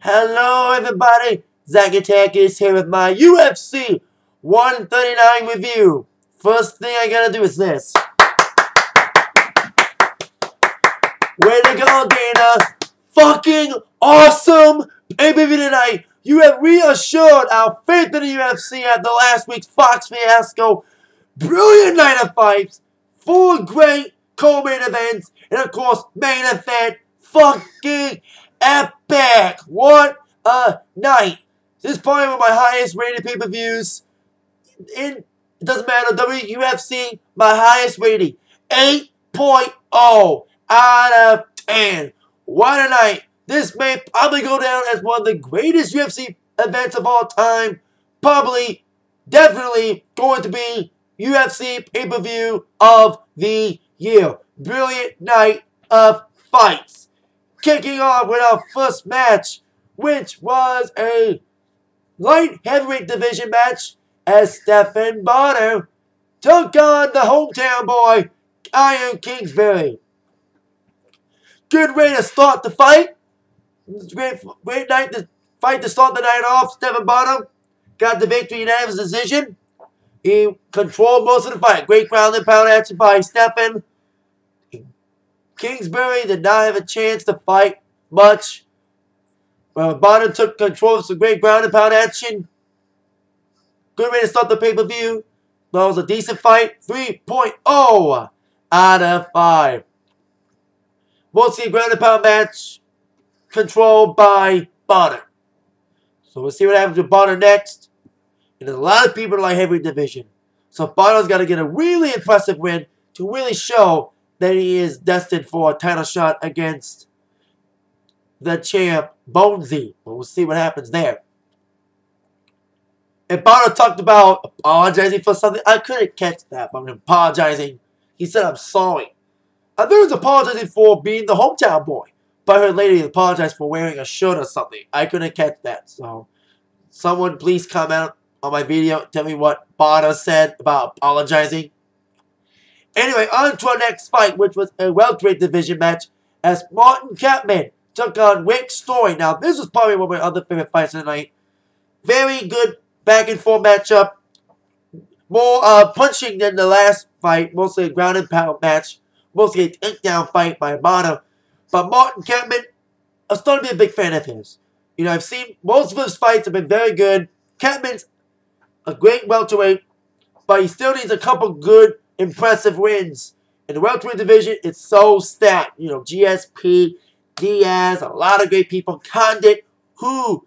Hello everybody, Zack Attack is here with my UFC 139 review. First thing I gotta do is this. Way to go, Dana. Fucking awesome pay-per-view tonight. You have reassured our faith in the UFC after last week's Fox fiasco. Brilliant night of fights. 4 great co-main events. And of course, main event. Fucking epic. What a night. This is probably one of my highest rated pay-per-views. It doesn't matter. UFC, my highest rating. 8.0 out of 10. What a night. This may probably go down as one of the greatest UFC events of all time. Probably, definitely going to be UFC pay-per-view of the year. Brilliant night of fights. Kicking off with our first match, which was a light heavyweight division match as Stephen Bonnar took on the hometown boy, Kingsbury. Good way to start the fight. Great night to fight to start the night off. Stephen Bonnar got the victory in unanimous decision. He controlled most of the fight. Great ground and pound action by Stephen. Kingsbury did not have a chance to fight much. Bonnar took control of some great ground and pound action. Good way to start the pay-per-view. That was a decent fight. 3.0 out of 5. Mostly a ground and pound match controlled by Bonnar. So we'll see what happens with Bonnar next. And there's a lot of people in the heavyweight division. So Bonnar's got to get a really impressive win to really show that he is destined for a title shot against the champ, Bonesy. But we'll see what happens there. And Bonnar talked about apologizing for something. I couldn't catch that, but I'm apologizing. He said, I'm sorry. I thought he was apologizing for being the hometown boy. But I heard later he apologized for wearing a shirt or something. I couldn't catch that. So, someone please comment on my video. Tell me what Bonnar said about apologizing. Anyway, on to our next fight, which was a welterweight division match as Kampmann took on Rick Story. Now, this was probably one of my other favorite fights of the night. Very good back and forth matchup. More punching than the last fight. Mostly a ground and pound match. Mostly a takedown fight by Bonnar. But Kampmann, I'm starting to be a big fan of his. You know, I've seen most of his fights have been very good. Kampmann's a great welterweight, but he still needs a couple good, impressive wins. In the welterweight division, it's so stacked. You know, GSP, Diaz, a lot of great people. Condit, who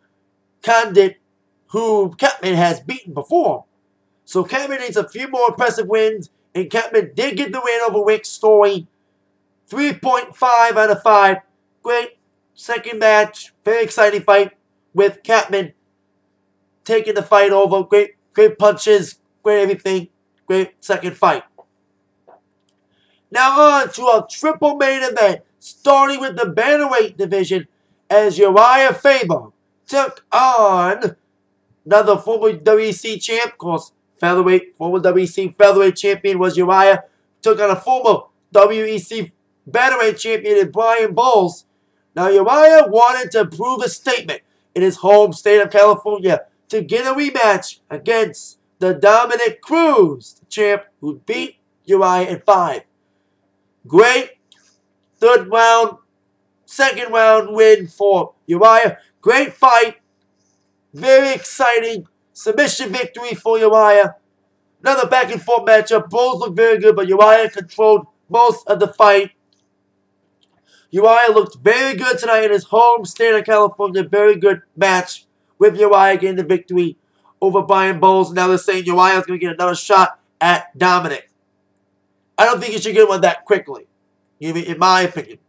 Kampmann has beaten before. So Kampmann needs a few more impressive wins, and Kampmann did get the win over Rick Story. 3.5 out of 5. Great second match. Very exciting fight with Kampmann taking the fight over. Great punches. Great everything. Great second fight. Now on to our triple main event. Starting with the bantamweight division as Urijah Faber took on another former WEC champ. Of course, former WEC featherweight champion was Urijah. Took on a former WEC bantamweight champion in Brian Bowles. Now Urijah wanted to prove a statement in his home state of California to get a rematch against the Dominic Cruz, the champ who beat Urijah in 5. Great second round win for Urijah. Great fight. Very exciting submission victory for Urijah. Another back and forth matchup. Both looked very good, but Urijah controlled most of the fight. Urijah looked very good tonight in his home state of California. Very good match with Urijah getting the victory over Brian Bowles. Now they're saying Urijah's going to get another shot at Dominic. I don't think he should get one that quickly. You know what I mean? In my opinion.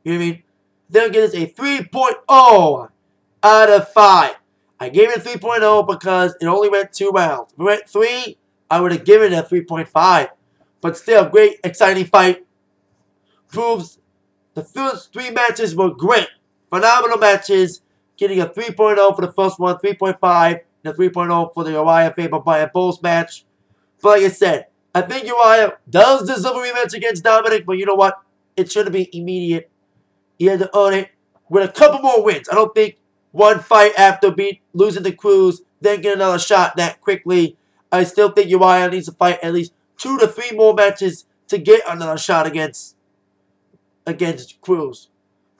You know what I mean? They'll get us a 3.0 out of 5. I gave it a 3.0 because it only went 2 rounds. If it went 3, I would have given it a 3.5. But still, great, exciting fight. Proves the first 3 matches were great. Phenomenal matches. Getting a 3.0 for the first one, 3.5, and a 3.0 for the Urijah Faber Brian Bowles match. But like I said, I think Urijah does deserve a rematch against Dominic, but you know what? It shouldn't be immediate. He had to earn it. with a couple more wins. I don't think one fight after losing the Cruz, then get another shot that quickly. I still think Urijah needs to fight at least 2 to 3 more matches to get another shot against Cruz.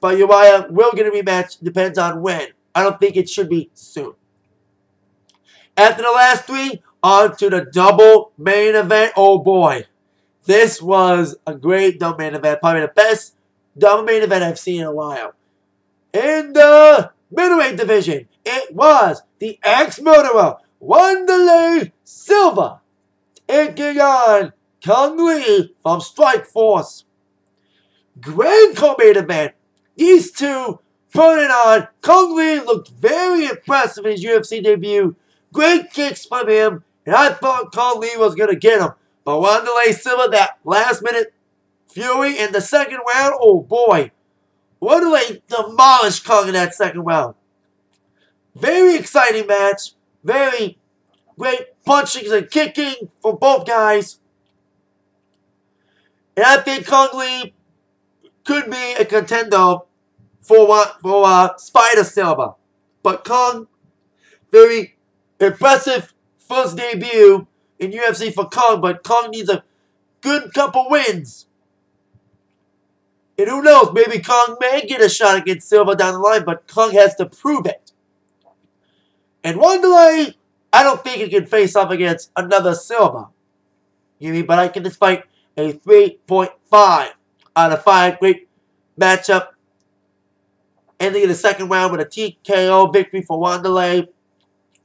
But Urijah will get a rematch. Depends on when. I don't think it should be soon. After the last 3, on to the double main event. Oh boy. This was a great double main event. Probably the best double main event I've seen in a while. In the middleweight division, it was the ex-murderer, Wanderlai Silva, taking on Cung from Strikeforce. Great co-main event. These two put it on. Cung looked very impressive in his UFC debut. Great kicks from him, and I thought Cung was going to get him. But Wanderlai Silva, that last-minute fury in the second round, oh boy. Wanderlai demolished Cung in that second round. Very exciting match. Very great punching and kicking from both guys. And I think Cung could be a contender for Spider Silva. But Cung, very impressive first debut in UFC for Cung, but Cung needs a good couple wins. And who knows, maybe Cung may get a shot against Silva down the line, but Cung has to prove it. And Wanderlai, I don't think he can face off against another Silva. But I give this fight a 3.5 out of 5. Great matchup. Ending in the second round with a TKO victory for Wanderlai.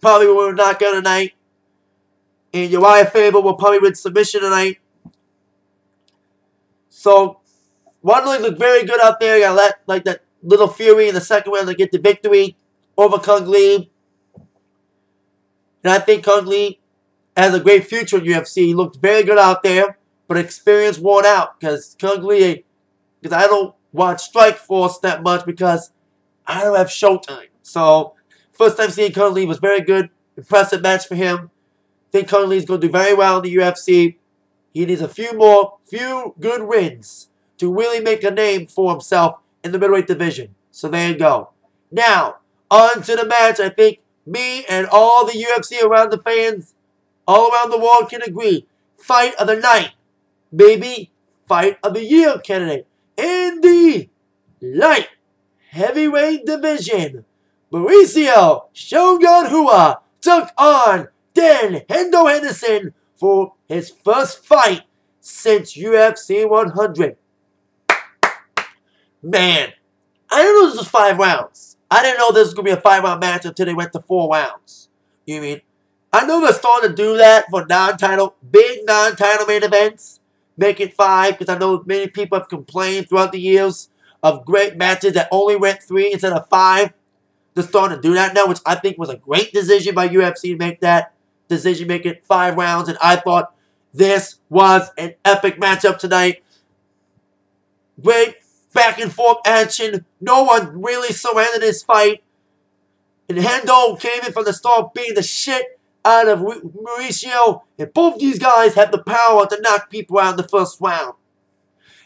Probably will knock out tonight. And Urijah Faber will probably win submission tonight. So, Wanderlai looked very good out there. He got like that little fury in the second round to get the victory over Cung. And I think Cung has a great future in UFC. He looked very good out there, but experience worn out. Because I don't watch Strikeforce that much because I don't have showtime. So, first time seeing Cung was very good. Impressive match for him. I think Cung is going to do very well in the UFC. He needs a few good wins to really make a name for himself in the middleweight division. So there you go. Now, on to the match. I think me and all the UFC around the fans, all around the world can agree. Fight of the night. Maybe fight of the year candidate. In the light heavyweight division, Mauricio Shogun Hua took on Henderson for his first fight since UFC 100. Man, I didn't know this was 5 rounds. I didn't know this was going to be a 5-round match until they went to 4 rounds. I know they're starting to do that for big non-title main events. Make it 5, because I know many people have complained throughout the years of great matches that only went 3 instead of 5. They're starting to do that now, which I think was a great decision by UFC to make that decision, make it 5 rounds. And I thought this was an epic matchup tonight. Great back and forth action. No one really surrendered this fight. And Hendo came in from the start beating the shit out of Mauricio. And both these guys have the power to knock people out in the first round.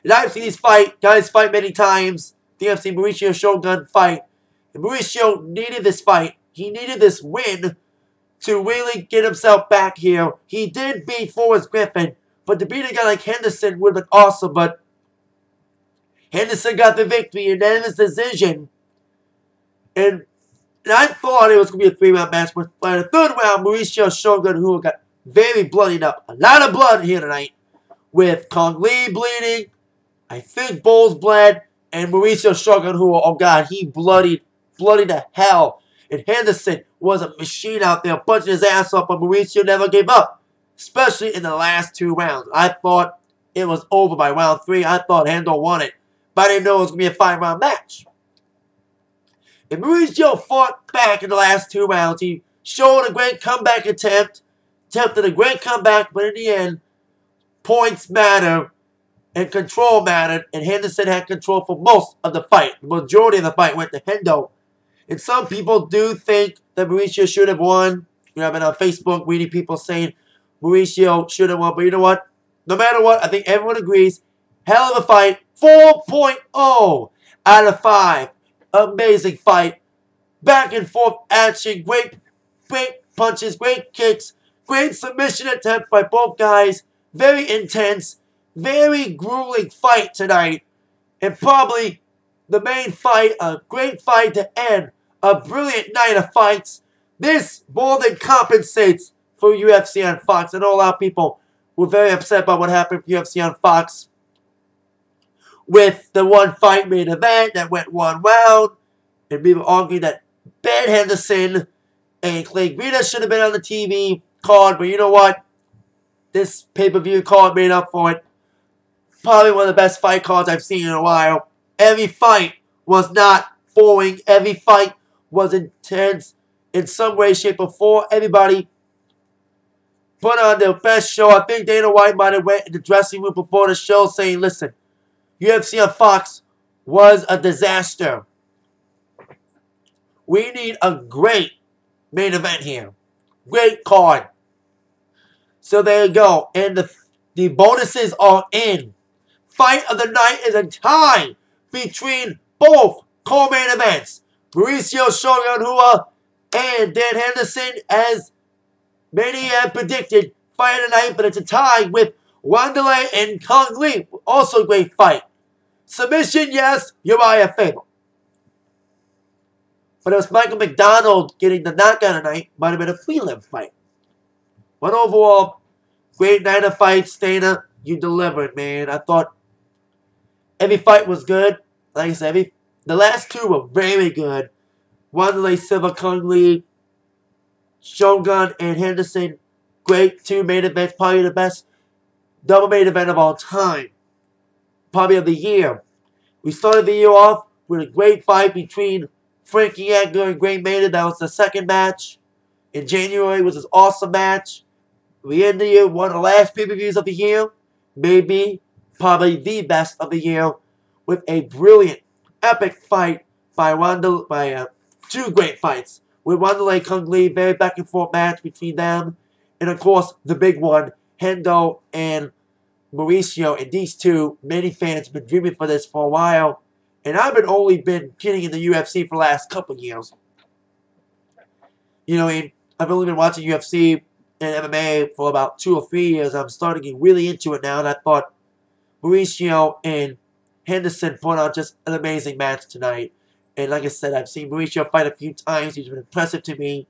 And I've seen these guys fight many times. I think I've seen Mauricio Shogun fight. And Mauricio needed this fight. He needed this win to really get himself back here. He did beat Forrest Griffin, but to beat a guy like Henderson would have been awesome. But Henderson got the victory, unanimous decision. And I thought it was going to be a 3-round match, but by the 3rd round, Mauricio Shogun Hua got very bloodied up. A lot of blood here tonight, with Cung bleeding. I think Bowles bled, and Mauricio Shogun Hua, oh god, he bloodied to hell. And Henderson was a machine out there punching his ass up, but Mauricio never gave up, especially in the last 2 rounds. I thought it was over by round 3. I thought Hendo won it, but I didn't know it was going to be a 5-round match. And Mauricio fought back in the last 2 rounds. He showed a great comeback attempted a great comeback, but in the end, points matter and control mattered, and Henderson had control for most of the fight. The majority of the fight went to Hendo. And some people do think that Mauricio should have won. I've been on Facebook reading people saying Mauricio should have won. But you know what? No matter what, I think everyone agrees. Hell of a fight. 4.0 out of 5. Amazing fight. Back and forth action. Great punches, great kicks, great submission attempt by both guys. Very intense, very grueling fight tonight. And probably the main fight, a great fight to end a brilliant night of fights. This more than compensates for UFC on Fox. I know a lot of people were very upset about what happened with UFC on Fox with the one fight main event that went one round. And people arguing that Ben Henderson and Clay Guida should have been on the TV card. But you know what? This pay-per-view card made up for it. Probably one of the best fight cards I've seen in a while. Every fight was not boring. Every fight was intense in some way, shape, or form. Everybody put on their best show. I think Dana White might have went in the dressing room before the show saying, listen, UFC on Fox was a disaster. We need a great main event here. Great card. So there you go. And the bonuses are in. Fight of the night is a tie between both co-main events. Mauricio Shogun Rua and Dan Henderson, as many have predicted, fight of the night, but it's a tie with Wanderlai and Cung. Also great fight. Submission, yes, Urijah Faber. But it was Michael McDonald getting the knockout tonight. Might have been a prelim fight. But overall, great night of fights, Dana. You delivered, man. I thought every fight was good. Like I said, the last two were very good. Wanderlai, Silva, Cung, Shogun, and Henderson. Great two main events. Probably the best double main event of all time. Probably of the year. We started the year off with a great fight between Frankie Edgar and Gray Maynard. That was the second match. In January was this awesome match. We ended the year one of the last pay-per-views of the year. Maybe, probably the best of the year. With a brilliant, epic fight by two great fights. With Wanderlai Cung, very back and forth match between them. And of course, the big one, Hendo and Mauricio. And these two, many fans have been dreaming for this for a while. And I've only been getting in the UFC for the last couple of years. You know, I've only been watching UFC and MMA for about 2 or 3 years. I'm starting to get really into it now. And I thought Mauricio and Henderson put on just an amazing match tonight. And like I said, I've seen Mauricio fight a few times. He's been impressive to me.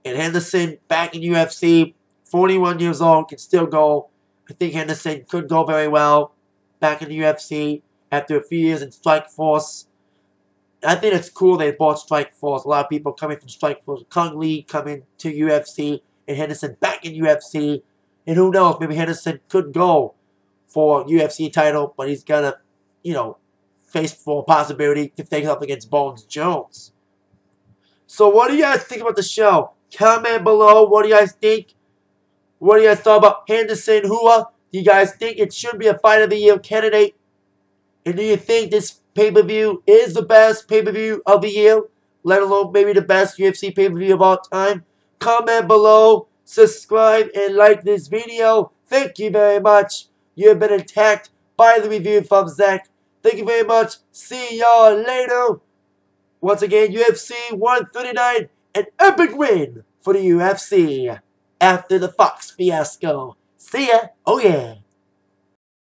And Henderson, back in UFC, 41 years old, can still go. I think Henderson could go very well back in the UFC after a few years in Strikeforce. I think it's cool they bought Strikeforce. A lot of people coming from Strikeforce. Cung coming to UFC and Henderson back in UFC. And who knows, maybe Henderson could go for UFC title, but he's got to, you know, face for a possibility to face up against Bones Jones. So what do you guys think about the show? Comment below. What do you guys think? What do you guys thought about Henderson Rua? Do you guys think it should be a Fight of the Year candidate? And do you think this pay-per-view is the best pay-per-view of the year? Let alone maybe the best UFC pay-per-view of all time? Comment below, subscribe, and like this video. Thank you very much. You have been attacked by the review from Zach. Thank you very much. See y'all later. Once again, UFC 139, an epic win for the UFC after the Fox fiasco. See ya. Oh yeah.